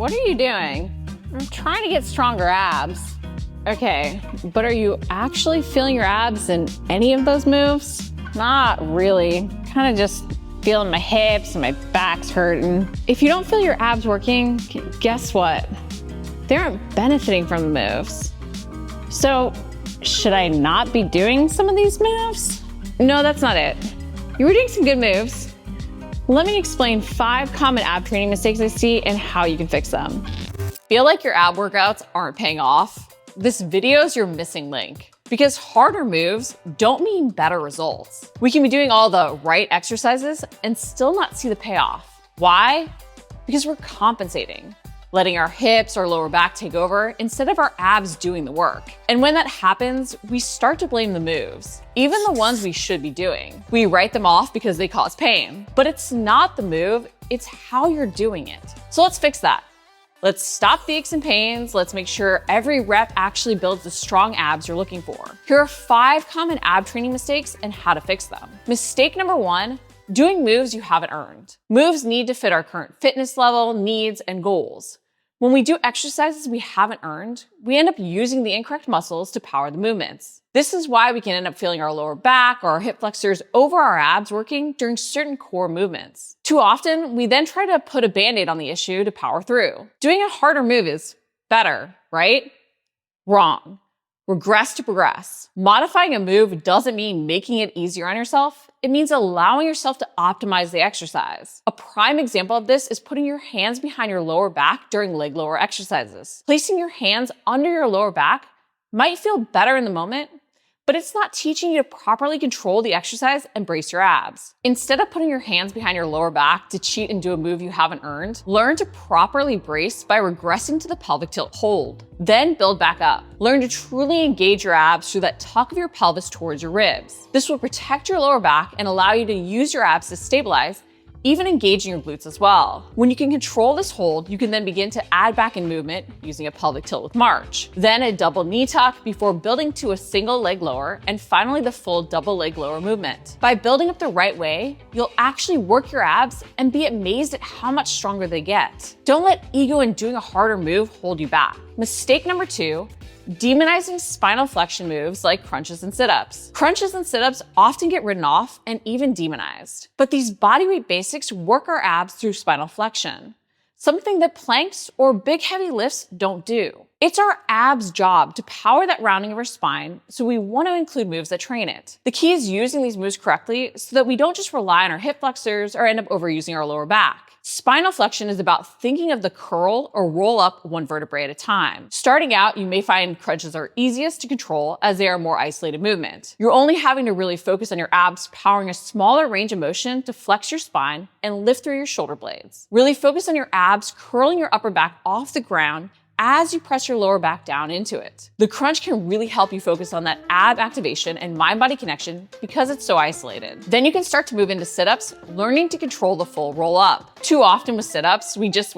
what are you doing? I'm trying to get stronger abs. Okay, but are you actually feeling your abs in any of those moves? Not really. Kind of just feeling my hips and my back's hurting. If you don't feel your abs working, guess what? They aren't benefiting from the moves. So, should I not be doing some of these moves? No, that's not it. You were doing some good moves. Let me explain 5 common ab training mistakes I see and how you can fix them. Feel like your ab workouts aren't paying off? This video is your missing link. Because harder moves don't mean better results. We can be doing all the right exercises and still not see the payoff. Why? Because we're compensating, letting our hips or lower back take over instead of our abs doing the work. And when that happens, we start to blame the moves, even the ones we should be doing. We write them off because they cause pain, but it's not the move, it's how you're doing it. So let's fix that. Let's stop the aches and pains. Let's make sure every rep actually builds the strong abs you're looking for. Here are 5 common ab training mistakes and how to fix them. Mistake number 1, doing moves you haven't earned. Moves need to fit our current fitness level, needs, and goals. When we do exercises we haven't earned, we end up using the incorrect muscles to power the movements. This is why we can end up feeling our lower back or our hip flexors over our abs working during certain core movements. Too often, we then try to put a band-aid on the issue to power through. Doing a harder move is better, right? Wrong. Regress to progress. Modifying a move doesn't mean making it easier on yourself. It means allowing yourself to optimize the exercise. A prime example of this is putting your hands behind your lower back during leg lower exercises. Placing your hands under your lower back might feel better in the moment, but it's not teaching you to properly control the exercise and brace your abs. Instead of putting your hands behind your lower back to cheat and do a move you haven't earned, learn to properly brace by regressing to the pelvic tilt hold. Then build back up. Learn to truly engage your abs through that tuck of your pelvis towards your ribs. This will protect your lower back and allow you to use your abs to stabilize, even engaging your glutes as well. When you can control this hold, you can then begin to add back in movement using a pelvic tilt with march. Then a double knee tuck before building to a single leg lower, and finally the full double leg lower movement. By building up the right way, you'll actually work your abs and be amazed at how much stronger they get. Don't let ego in doing a harder move hold you back. Mistake number 2, demonizing spinal flexion moves like crunches and sit-ups. Crunches and sit-ups often get written off and even demonized. But these bodyweight basics work our abs through spinal flexion, something that planks or big heavy lifts don't do. It's our abs' job to power that rounding of our spine, so we want to include moves that train it. The key is using these moves correctly so that we don't just rely on our hip flexors or end up overusing our lower back. Spinal flexion is about thinking of the curl or roll up one vertebrae at a time. Starting out, you may find crunches are easiest to control as they are more isolated movement. You're only having to really focus on your abs powering a smaller range of motion to flex your spine and lift through your shoulder blades. Really focus on your abs curling your upper back off the ground as you press your lower back down into it. The crunch can really help you focus on that ab activation and mind-body connection because it's so isolated. Then you can start to move into sit-ups, learning to control the full roll up. Too often with sit-ups, we just,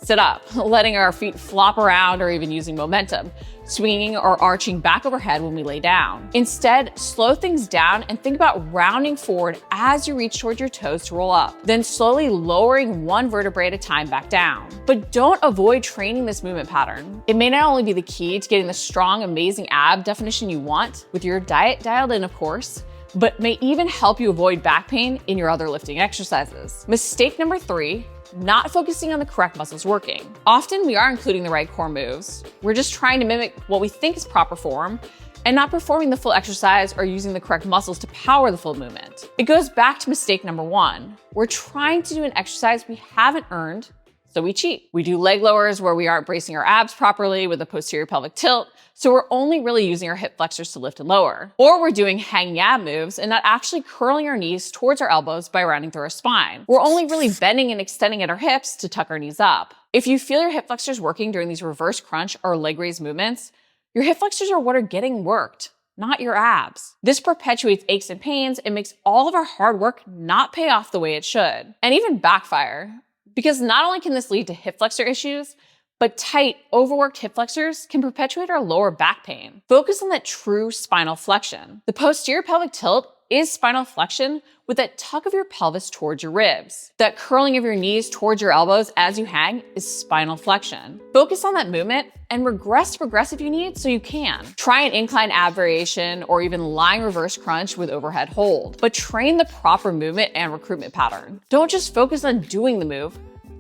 sit up, letting our feet flop around or even using momentum, swinging or arching back overhead when we lay down. Instead, slow things down and think about rounding forward as you reach towards your toes to roll up, then slowly lowering one vertebrae at a time back down. But don't avoid training this movement pattern. It may not only be the key to getting the strong, amazing ab definition you want, with your diet dialed in, of course, but may even help you avoid back pain in your other lifting exercises. Mistake number 3, not focusing on the correct muscles working. Often we are including the right core moves. We're just trying to mimic what we think is proper form and not performing the full exercise or using the correct muscles to power the full movement. It goes back to mistake number 1. We're trying to do an exercise we haven't earned, so we cheat. We do leg lowers where we aren't bracing our abs properly with a posterior pelvic tilt, so we're only really using our hip flexors to lift and lower. Or we're doing hanging ab moves and not actually curling our knees towards our elbows by rounding through our spine. We're only really bending and extending at our hips to tuck our knees up. If you feel your hip flexors working during these reverse crunch or leg raise movements, your hip flexors are what are getting worked, not your abs. This perpetuates aches and pains and makes all of our hard work not pay off the way it should, and even backfire. Because not only can this lead to hip flexor issues, but tight, overworked hip flexors can perpetuate our lower back pain. Focus on that true spinal flexion. The posterior pelvic tilt is spinal flexion with that tuck of your pelvis towards your ribs. That curling of your knees towards your elbows as you hang is spinal flexion. Focus on that movement and regress to progress if you need so you can. Try an incline ab variation or even lying reverse crunch with overhead hold, but train the proper movement and recruitment pattern. Don't just focus on doing the move,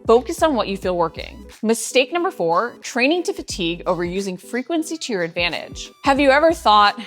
focus on what you feel working. Mistake number 4, training to fatigue over using frequency to your advantage. Have you ever thought,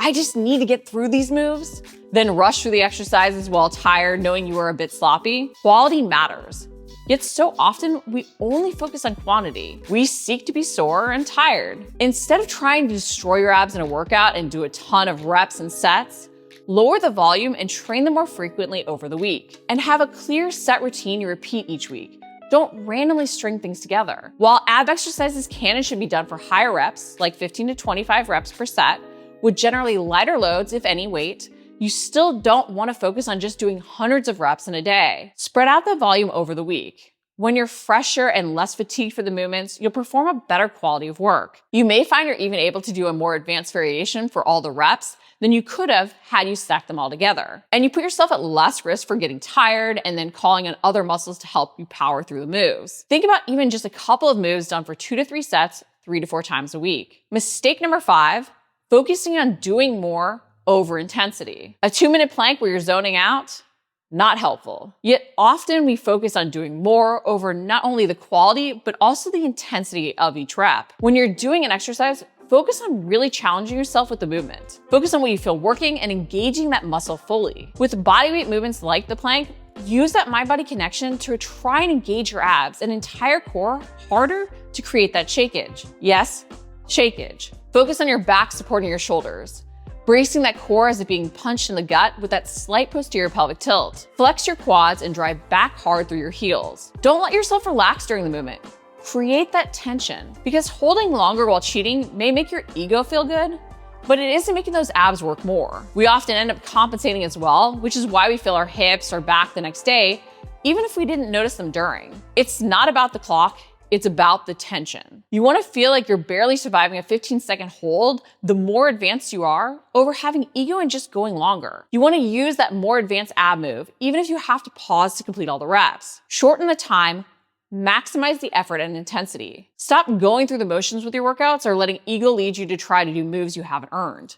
I just need to get through these moves, then rush through the exercises while tired, knowing you are a bit sloppy? Quality matters. Yet so often, we only focus on quantity. We seek to be sore and tired. Instead of trying to destroy your abs in a workout and do a ton of reps and sets, lower the volume and train them more frequently over the week. And have a clear set routine you repeat each week. Don't randomly string things together. While ab exercises can and should be done for higher reps, like 15 to 25 reps per set, with generally lighter loads, if any weight, you still don't want to focus on just doing hundreds of reps in a day. Spread out the volume over the week. When you're fresher and less fatigued for the movements, you'll perform a better quality of work. You may find you're even able to do a more advanced variation for all the reps than you could have had you stacked them all together. And you put yourself at less risk for getting tired and then calling on other muscles to help you power through the moves. Think about even just a couple of moves done for 2 to 3 sets, 3 to 4 times a week. Mistake number 5, focusing on doing more over intensity. A 2-minute plank where you're zoning out, not helpful. Yet often we focus on doing more over not only the quality, but also the intensity of each rep. When you're doing an exercise, focus on really challenging yourself with the movement. Focus on what you feel working and engaging that muscle fully. With bodyweight movements like the plank, use that mind-body connection to try and engage your abs and entire core harder to create that shakeage. Yes, shakeage. Focus on your back supporting your shoulders, bracing that core as if being punched in the gut with that slight posterior pelvic tilt. Flex your quads and drive back hard through your heels. Don't let yourself relax during the movement. Create that tension, because holding longer while cheating may make your ego feel good, but it isn't making those abs work more. We often end up compensating as well, which is why we feel our hips or back the next day, even if we didn't notice them during. It's not about the clock, it's about the tension. You want to feel like you're barely surviving a 15-second hold the more advanced you are over having ego and just going longer. You want to use that more advanced ab move, even if you have to pause to complete all the reps. Shorten the time, maximize the effort and intensity. Stop going through the motions with your workouts or letting ego lead you to try to do moves you haven't earned.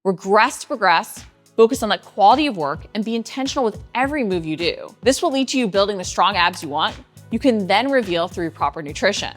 Regress to progress, focus on that quality of work, and be intentional with every move you do. This will lead to you building the strong abs you want. You can then reveal through proper nutrition.